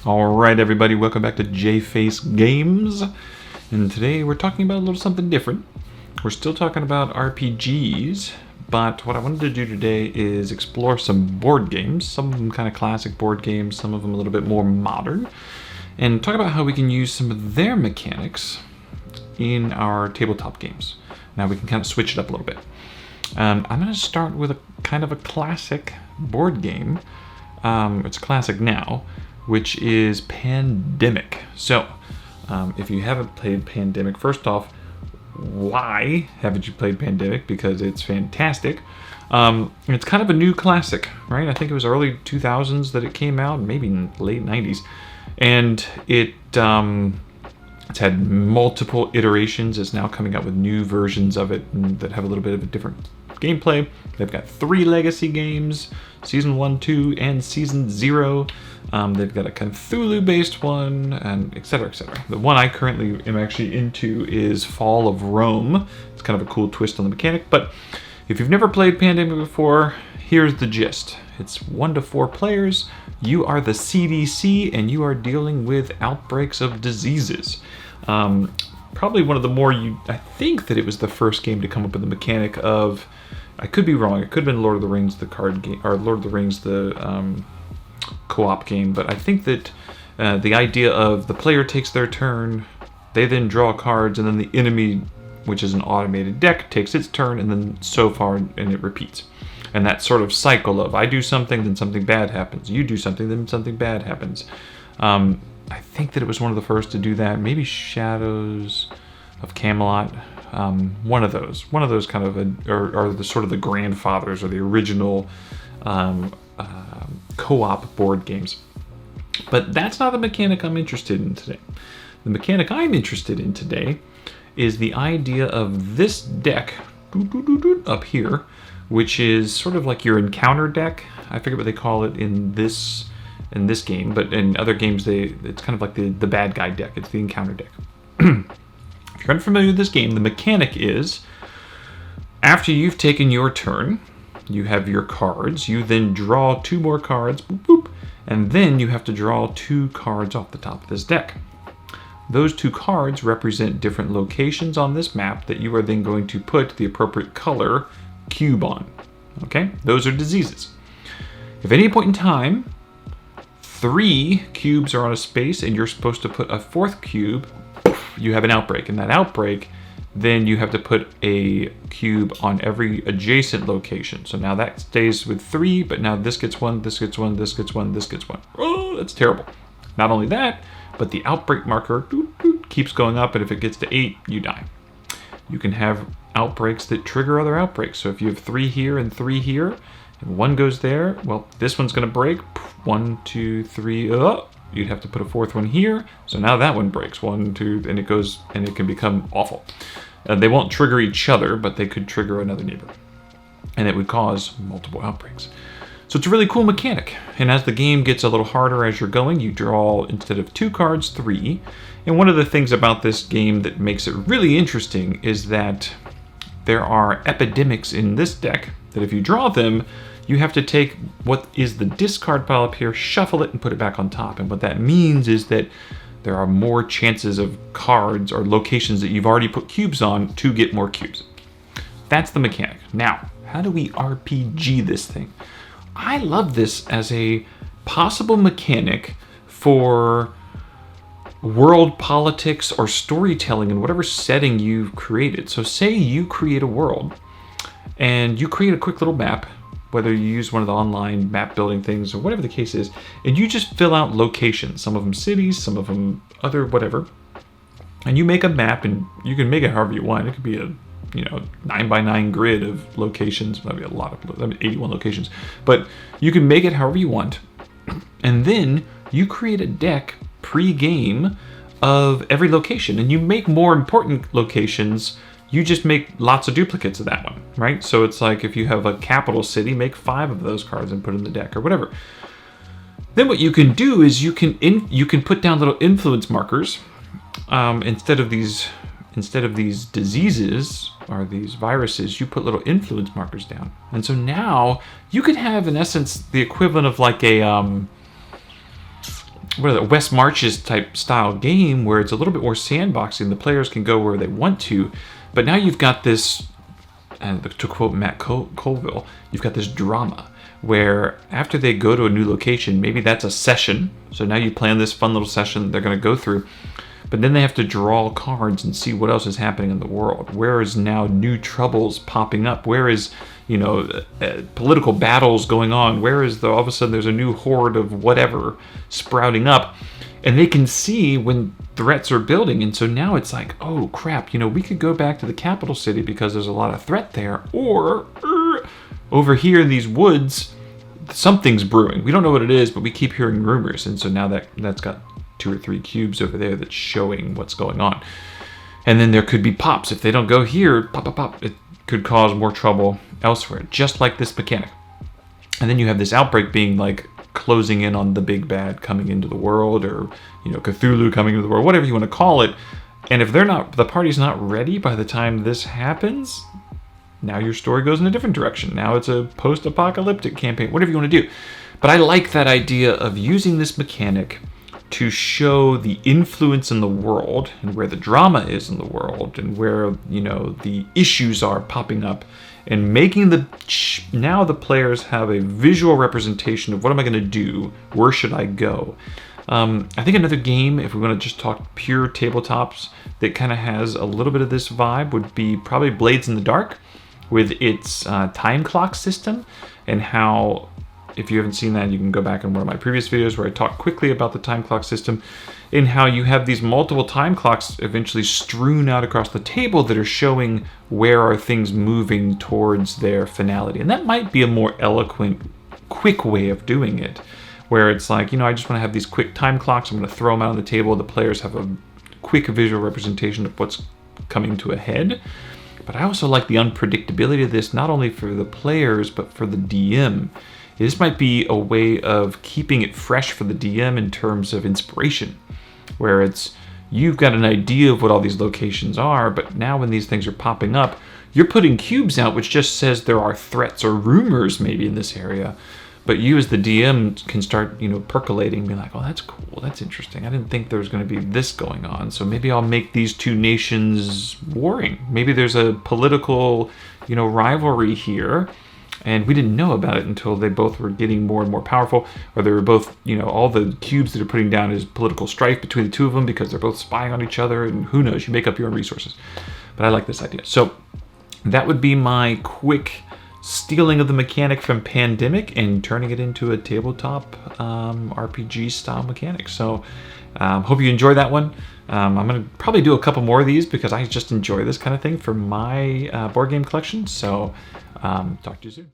Alright everybody, welcome back to J-Face Games. And today we're talking about a little something different. We're still talking about RPGs, but what I wanted to do today is explore some board games. Some of them kind of classic board games, some of them a little bit more modern. And talk about how we can use some of their mechanics in our tabletop games. Now we can kind of switch it up a little bit. I'm going to start with a kind of a classic board game. It's a classic now, which is Pandemic. So, if you haven't played Pandemic, first off, why haven't you played Pandemic? Because it's fantastic. It's kind of a new classic, right? I think it was early 2000s that it came out, maybe in late 90s. And it's had multiple iterations. It's now coming out with new versions of it that have a little bit of a different gameplay. They've got 3 legacy games, Season 1, 2, and Season 0. They've got a Cthulhu-based one, and etc., etc. The one I currently am actually into is Fall of Rome. It's kind of a cool twist on the mechanic, but if you've never played Pandemic before, here's the gist. It's 1 to 4 players. You are the CDC, and you are dealing with outbreaks of diseases. Probably one of the more, I think that it was the first game to come up with the mechanic of, I could be wrong, it could have been Lord of the Rings, the card game, or Lord of the Rings, the co-op game, but I think that the idea of the player takes their turn, they then draw cards, and then the enemy, which is an automated deck, takes its turn, and then so far, and it repeats. And that sort of cycle of, I do something, then something bad happens. You do something, then something bad happens. I think that it was one of the first to do that. Maybe Shadows of Camelot. One of those kind of are the sort of the grandfathers or the original co-op board games. But that's not the mechanic I'm interested in today. The mechanic I'm interested in today is the idea of this deck up here, which is sort of like your encounter deck. I forget what they call it in this game, but in other games it's kind of like the bad guy deck. It's the encounter deck. If you're unfamiliar with this game, the mechanic is, after you've taken your turn, you have your cards, you then draw 2 more cards, boop, boop, and then you have to draw 2 cards off the top of this deck. Those 2 cards represent different locations on this map that you are then going to put the appropriate color cube on. Okay? Those are diseases. If at any point in time, 3 cubes are on a space and you're supposed to put a 4th cube, you have an outbreak. And that outbreak, then you have to put a cube on every adjacent location. So now that stays with 3, but now this gets 1, this gets 1, this gets 1, this gets 1. Oh, that's terrible. Not only that, but the outbreak marker keeps going up, and if it gets to 8, you die. You can have outbreaks that trigger other outbreaks. So if you have 3 here and 3 here, and 1 goes there, well, this one's going to break. 1, 2, 3, you'd have to put a 4th one here. So now that one breaks. 1, 2, and it goes, and it can become awful. They won't trigger each other, but they could trigger another neighbor. And it would cause multiple outbreaks. So it's a really cool mechanic. And as the game gets a little harder as you're going, you draw, instead of 2 cards, 3. And one of the things about this game that makes it really interesting is that there are epidemics in this deck that if you draw them, you have to take what is the discard pile up here, shuffle it, and put it back on top. And what that means is that there are more chances of cards or locations that you've already put cubes on to get more cubes. That's the mechanic. Now, how do we RPG this thing? I love this as a possible mechanic for world politics or storytelling in whatever setting you've created. So say you create a world and you create a quick little map, whether you use one of the online map building things or whatever the case is, and you just fill out locations, some of them cities, some of them other whatever, and you make a map, and you can make it however you want. It could be a 9x9 grid of locations, maybe a lot of 81 locations, but you can make it however you want, and then you create a deck pre-game of every location, and you make more important locations. You just make lots of duplicates of that one, right? So it's like if you have a capital city, make 5 of those cards and put in the deck or whatever. Then what you can do is you can put down little influence markers instead of these diseases or these viruses. You put little influence markers down, and so now you could have, in essence, the equivalent of like a West Marches type style game where it's a little bit more sandboxing. The players can go where they want to, but now you've got this, and to quote Matt Colville, you've got this drama where after they go to a new location, maybe that's a session. So now you plan this fun little session that they're going to go through, but then they have to draw cards and see what else is happening in the world. Where is now new troubles popping up? Where is, political battles going on? Where is all of a sudden there's a new horde of whatever sprouting up? And they can see when threats are building. And so now it's like, oh crap, we could go back to the capital city because there's a lot of threat there. Or over here in these woods, something's brewing. We don't know what it is, but we keep hearing rumors. And so now that's got 2 or 3 cubes over there that's showing what's going on. And then there could be pops. If they don't go here, pop, pop, pop, it could cause more trouble elsewhere, just like this mechanic. And then you have this outbreak being like closing in on the big bad coming into the world, or Cthulhu coming into the world, whatever you want to call it. And if the party's not ready by the time this happens, now your story goes in a different direction. Now it's a post-apocalyptic campaign, whatever you want to do. But I like that idea of using this mechanic to show the influence in the world and where the drama is in the world and where, the issues are popping up, and making now the players have a visual representation of what am I going to do? Where should I go? I think another game, if we want to just talk pure tabletops, that kind of has a little bit of this vibe would be probably Blades in the Dark, with its time clock system, and how, if you haven't seen that, you can go back in one of my previous videos where I talk quickly about the time clock system, and how you have these multiple time clocks eventually strewn out across the table that are showing where are things moving towards their finality. And that might be a more eloquent, quick way of doing it, where it's like, I just want to have these quick time clocks, I'm going to throw them out on the table, the players have a quick visual representation of what's coming to a head. But I also like the unpredictability of this, not only for the players, but for the DM. This might be a way of keeping it fresh for the DM in terms of inspiration, where you've got an idea of what all these locations are, but now when these things are popping up, you're putting cubes out which just says there are threats or rumors maybe in this area. But you as the DM can start, percolating, be like, oh, that's cool, that's interesting. I didn't think there was going to be this going on. So maybe I'll make these two nations warring. Maybe there's a political, rivalry here, and we didn't know about it until they both were getting more and more powerful, or they were both, all the cubes that are putting down is political strife between the two of them because they're both spying on each other, and who knows, you make up your own resources. But I like this idea. So that would be my quick stealing of the mechanic from Pandemic and turning it into a tabletop RPG style mechanic. So hope you enjoy that one. I'm going to probably do a couple more of these because I just enjoy this kind of thing for my board game collection. So talk to you soon.